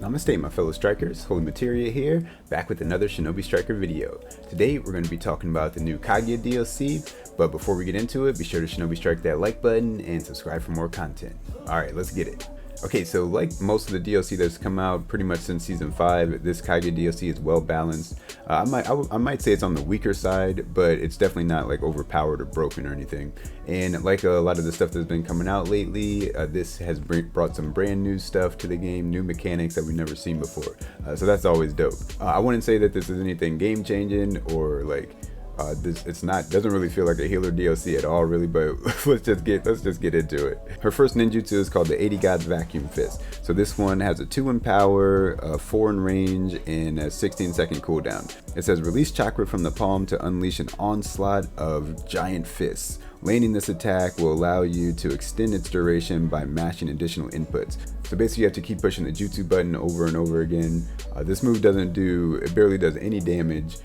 Namaste my fellow strikers, Holy Materia here, back with another Shinobi Striker video. Today we're going to be talking about the new Kaguya DLC, but before we get into it, be sure to Shinobi Strike that like button and subscribe for more content. Alright, let's get it. Okay, so like most of the DLC that's come out pretty much since Season 5, this Kaguya DLC is well balanced. I might say it's on the weaker side, but it's definitely not like overpowered or broken or anything. And like a lot of the stuff that's been coming out lately, this has brought some brand new stuff to the game, new mechanics that we've never seen before. So that's always dope. I wouldn't say that this is anything game changing or like doesn't really feel like a healer DLC at all really, but let's just get into it. Her first ninjutsu is called the 80 Gods Vacuum Fist. So this one has a 2 in power, 4 in range, and a 16-second cooldown. It says release chakra from the palm to unleash an onslaught of giant fists. Landing this attack will allow you to extend its duration by mashing additional inputs. So basically you have to keep pushing the jutsu button over and over again. This move it barely does any damage,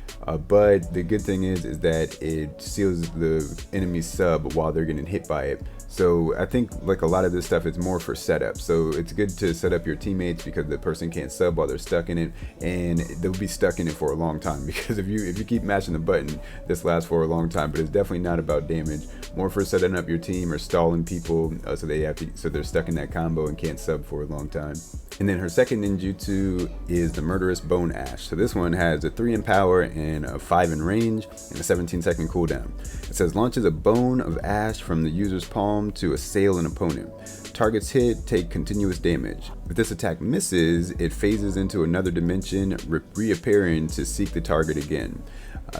but the good thing is that it seals the enemy sub while they're getting hit by it. So I think like a lot of this stuff is more for setup. So it's good to set up your teammates because the person can't sub while they're stuck in it, and they'll be stuck in it for a long time. Because if you keep mashing the button, this lasts for a long time. But it's definitely not about damage. More for setting up your team or stalling people so they're stuck in that combo and can't sub for a long time. And then her second ninjutsu is the Murderous Bone Ash. So this one has a 3 in power and a 5 in range and a 17-second cooldown. It says launches a bone of ash from the user's palm to assail an opponent. Targets hit take continuous damage. If this attack misses, it phases into another dimension, reappearing to seek the target again.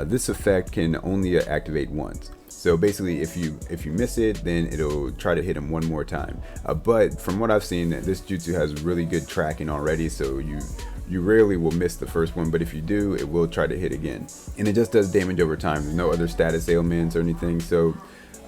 This effect can only activate once. So basically, if you miss it, then it'll try to hit him one more time. But from what I've seen, this jutsu has really good tracking already, so you rarely will miss the first one, but if you do, it will try to hit again. And it just does damage over time. There's no other status ailments or anything, so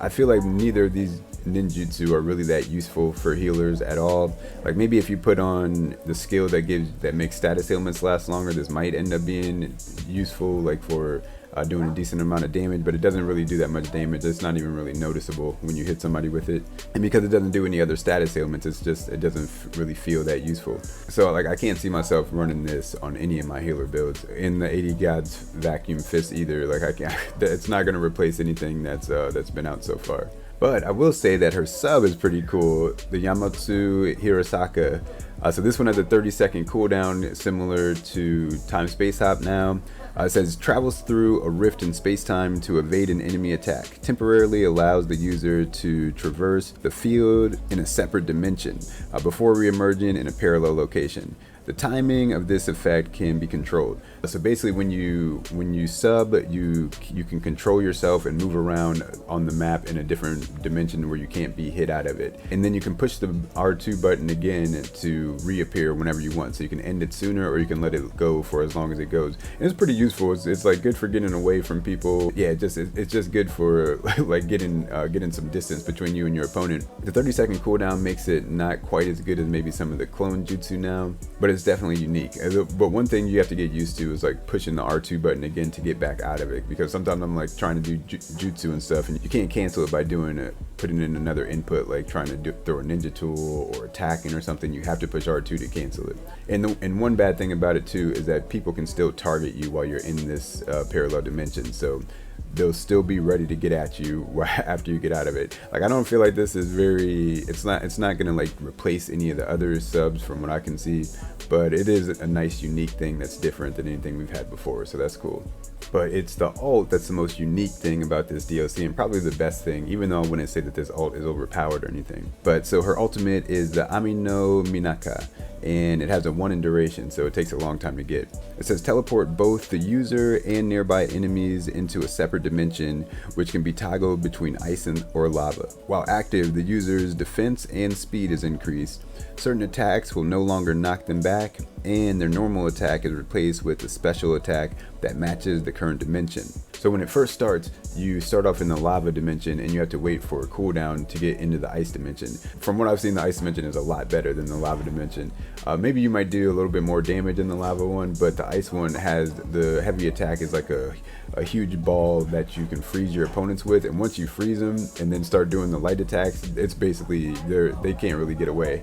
I feel like neither of these ninjutsu are really that useful for healers at all. Like maybe if you put on the skill that makes status ailments last longer, this might end up being useful, like for doing a decent amount of damage, but it doesn't really do that much damage. It's not even really noticeable when you hit somebody with it. And because it doesn't do any other status ailments, it doesn't really feel that useful. So like I can't see myself running this on any of my healer builds. In the 80 Gods Vacuum Fist either, like I can't, it's not gonna replace anything that's been out so far. But I will say that her sub is pretty cool, the Yomotsu Hirasaka. So this one has a 30-second cooldown similar to Time Space Hop now. It says travels through a rift in space-time to evade an enemy attack. Temporarily allows the user to traverse the field in a separate dimension before re-emerging in a parallel location. The timing of this effect can be controlled. So basically when you sub, you can control yourself and move around on the map in a different dimension where you can't be hit out of it. And then you can push the R2 button again to reappear whenever you want. So you can end it sooner or you can let it go for as long as it goes. And it's pretty useful. It's like good for getting away from people. Yeah, it's just good for like getting some distance between you and your opponent. The 30-second cooldown makes it not quite as good as maybe some of the clone jutsu now, but it's definitely unique. But one thing you have to get used to is like pushing the R2 button again to get back out of it, because sometimes I'm like trying to do jutsu and stuff and you can't cancel it by putting in another input, like trying to throw a ninja tool or attacking or something. You have to push R2 to cancel it. And one bad thing about it too is that people can still target you while you're in this parallel dimension, so they'll still be ready to get at you after you get out of it. Like I don't feel like this is it's not gonna like replace any of the other subs from what I can see, but it is a nice unique thing that's different than anything we've had before, so that's cool. But it's the ult that's the most unique thing about this DLC, and probably the best thing, even though I wouldn't say that this ult is overpowered or anything. But so her ultimate is the Ami no Minaka, and it has a 1 in duration, so it takes a long time to get. It says teleport both the user and nearby enemies into a separate dimension, which can be toggled between ice or lava. While active, the user's defense and speed is increased. Certain attacks will no longer knock them back, and their normal attack is replaced with a special attack that matches the current dimension. So when it first starts, you start off in the lava dimension and you have to wait for a cooldown to get into the ice dimension. From what I've seen, the ice dimension is a lot better than the lava dimension. Maybe you might do a little bit more damage in the lava one, but the ice one has the heavy attack is like a huge ball that you can freeze your opponents with, and once you freeze them and then start doing the light attacks, it's basically they can't really get away.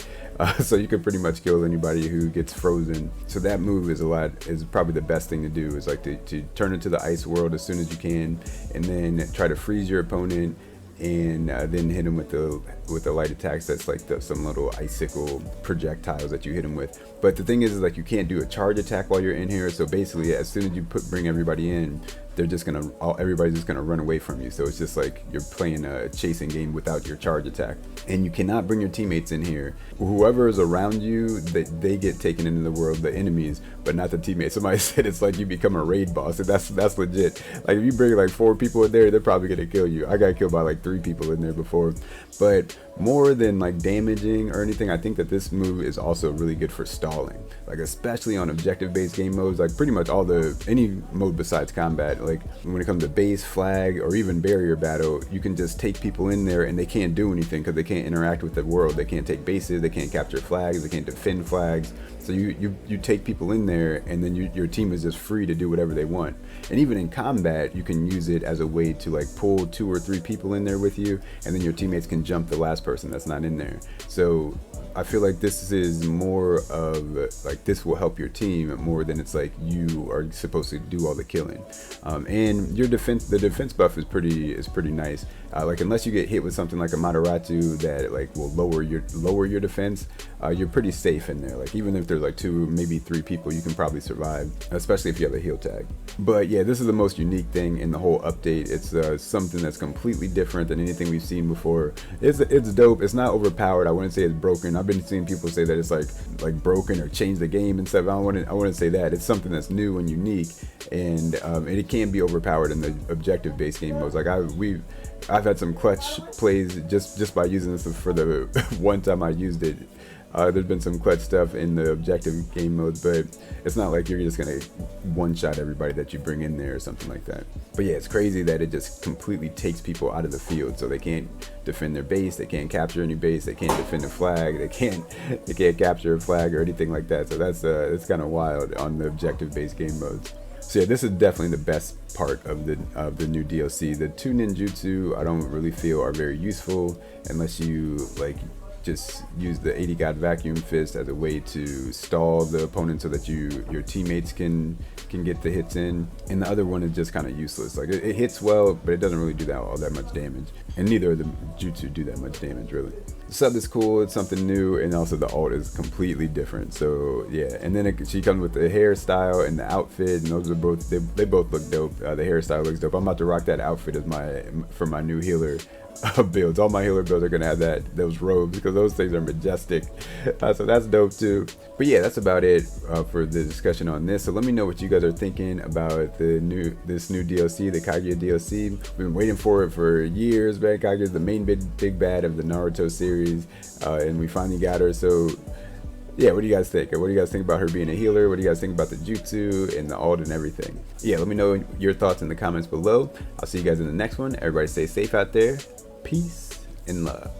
So you can pretty much kill anybody who gets frozen. So that move is probably the best thing to do, is like to turn into the ice world as soon as you can, and then try to freeze your opponent, and then hit him with the light attacks. That's like some little icicle projectiles that you hit him with. But the thing is like you can't do a charge attack while you're in here. So basically, as soon as you bring everybody in, everybody's just gonna run away from you. So it's just like you're playing a chasing game without your charge attack. And you cannot bring your teammates in here. Whoever is around you, they get taken into the world, the enemies, but not the teammates. Somebody said it's like you become a raid boss, and that's legit. Like if you bring like 4 people in there, they're probably gonna kill you. I got killed by like 3 people in there before. But more than like damaging or anything, I think that this move is also really good for stalling, like especially on objective based game modes, like pretty much any mode besides combat. Like when it comes to base, flag, or even barrier battle, you can just take people in there and they can't do anything because they can't interact with the world. They can't take bases, they can't capture flags, they can't defend flags. So you take people in there, and then your team is just free to do whatever they want. And even in combat, you can use it as a way to like pull 2 or 3 people in there with you, and then your teammates can jump the last person that's not in there. So I feel like this is more of like, this will help your team more than it's like you are supposed to do all the killing. And the defense buff is pretty nice. Like unless you get hit with something like a Madarazu that like will lower your defense, you're pretty safe in there. Like even if there's like 2, maybe 3 people, you can probably survive, especially if you have a heal tag. But yeah, this is the most unique thing in the whole update. It's something that's completely different than anything we've seen before. It's dope. It's not overpowered. I wouldn't say it's broken. I've been seeing people say that it's like broken or changed the game and stuff. I wouldn't say that. It's something that's new and unique, and it can be overpowered in the objective based game modes. Like I've had some clutch plays just by using this for the one time I used it. There's been some clutch stuff in the objective game modes, but it's not like you're just gonna one-shot everybody that you bring in there or something like that. But yeah, it's crazy that it just completely takes people out of the field, so they can't defend their base, they can't capture any base, they can't defend a flag, they can't capture a flag or anything like that. So it's kind of wild on the objective-based game modes. So yeah, this is definitely the best part of the new DLC. The 2 ninjutsu I don't really feel are very useful unless you like just use the 80 God vacuum fist as a way to stall the opponent so that your teammates can get the hits in. And the other one is just kind of useless. Like it hits well, but it doesn't really do all that much damage. And neither of the jutsu do that much damage really. The sub is cool, it's something new, and also the alt is completely different. So yeah, and then she comes with the hairstyle and the outfit, and those are both they both look dope. The hairstyle looks dope. I'm about to rock that outfit as for my new healer builds. All my healer builds are gonna have those robes because those things are majestic. So that's dope too. But yeah, that's about it for the discussion on this. So let me know what you guys are thinking about this new DLC, the Kaguya DLC. We've been waiting for it for years, man. Kaguya is the main big bad of the Naruto series, and we finally got her. So yeah, what do you guys think? What do you guys think about her being a healer? What do you guys think about the jutsu and the alt and everything? Yeah, let me know your thoughts in the comments below. I'll see you guys in the next one. Everybody stay safe out there. Peace and love.